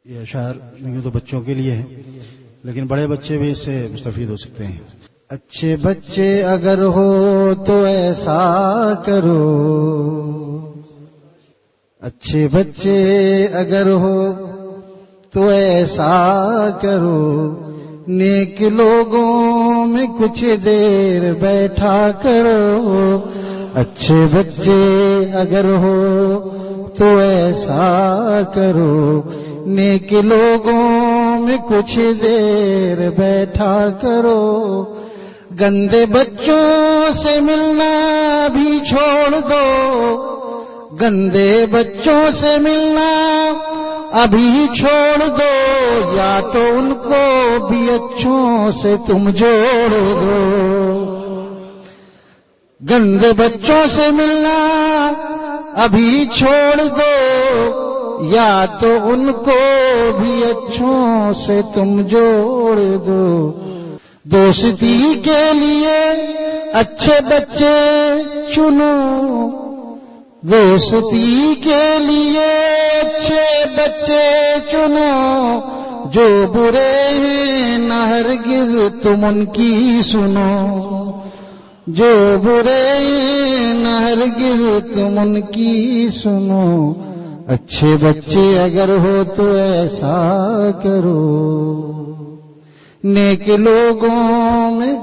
یہ اشعار یوں تو بچوں کے لیے ہیں، لیکن بڑے بچے بھی اس سے مستفید ہو سکتے ہیں۔ اچھے بچے اگر ہو تو ایسا کرو، اچھے بچے اگر ہو تو ایسا کرو، نیک لوگوں میں کچھ دیر بیٹھا کرو۔ اچھے بچے اگر ہو تو ایسا کرو، نیک لوگوں میں کچھ دیر بیٹھا کرو۔ گندے بچوں سے ملنا بھی چھوڑ دو، گندے بچوں سے ملنا ابھی چھوڑ دو، یا تو ان کو بھی اچھوں سے تم جوڑ دو۔ گندے بچوں سے ملنا ابھی چھوڑ دو، یا تو ان کو بھی اچھوں سے تم جوڑ دو۔ دوستی کے لیے اچھے بچے چنو، دوستی کے لیے اچھے بچے چنو، جو برے ہیں نہ ہرگز تم ان کی سنو، جو برے ہیں نہ ہرگز تم ان کی سنو۔ اچھے بچے اگر ہو تو ایسا کرو، نیک لوگوں میں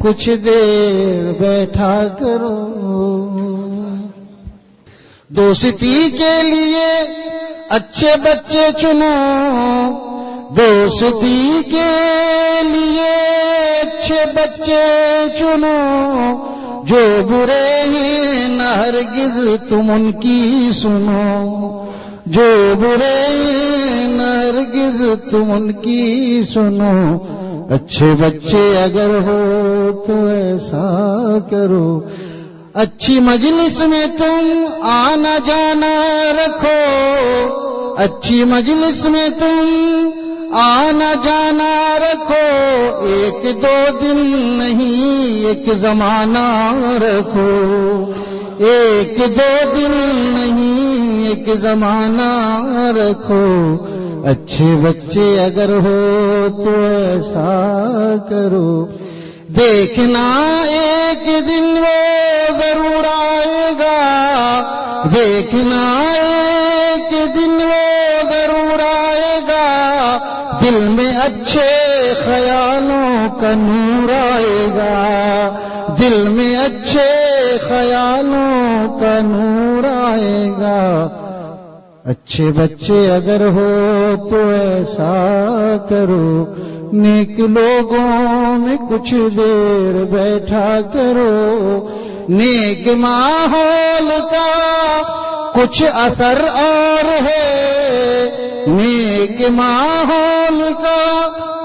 کچھ دیر بیٹھا کرو۔ دوستی کے لیے اچھے بچے چنو، دوستی کے لیے اچھے بچے چنو، جو برے ہیں نہ ہرگز تم ان کی سنو، جو برے ہیں نہ ہرگز تم ان کی سنو۔ اچھے بچے اگر ہو تو ایسا کرو، اچھی مجلس میں تم آنا جانا رکھو، اچھی مجلس میں تم آنا جانا رکھو، ایک دو دن نہیں ایک زمانہ رکھو، ایک دو دن نہیں ایک زمانہ رکھو۔ اچھے بچے اگر ہو تو ایسا کرو، دیکھنا ایک دن وہ ضرور آئے گا، دیکھنا ایک دن وہ ضرور آئے گا، دل میں اچھے خیالوں کا نور آئے گا، دل میں اچھے خیالوں کا نور آئے گا۔ اچھے بچے اگر ہو تو ایسا کرو، نیک لوگوں میں کچھ دیر بیٹھا کرو۔ نیک ماحول کا کچھ اثر اور ہے، نیک ماحول کا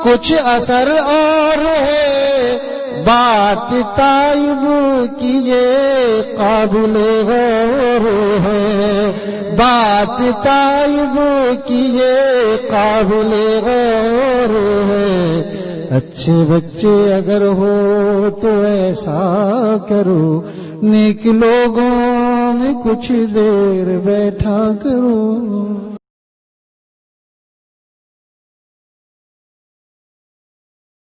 کچھ اثر اور ہے، بات طائب کی یہ قابل غور ہے، بات طائب کی یہ قابل غور ہے۔ اچھے بچے اگر ہو تو ایسا کرو، نیک لوگوں میں کچھ دیر بیٹھا کرو۔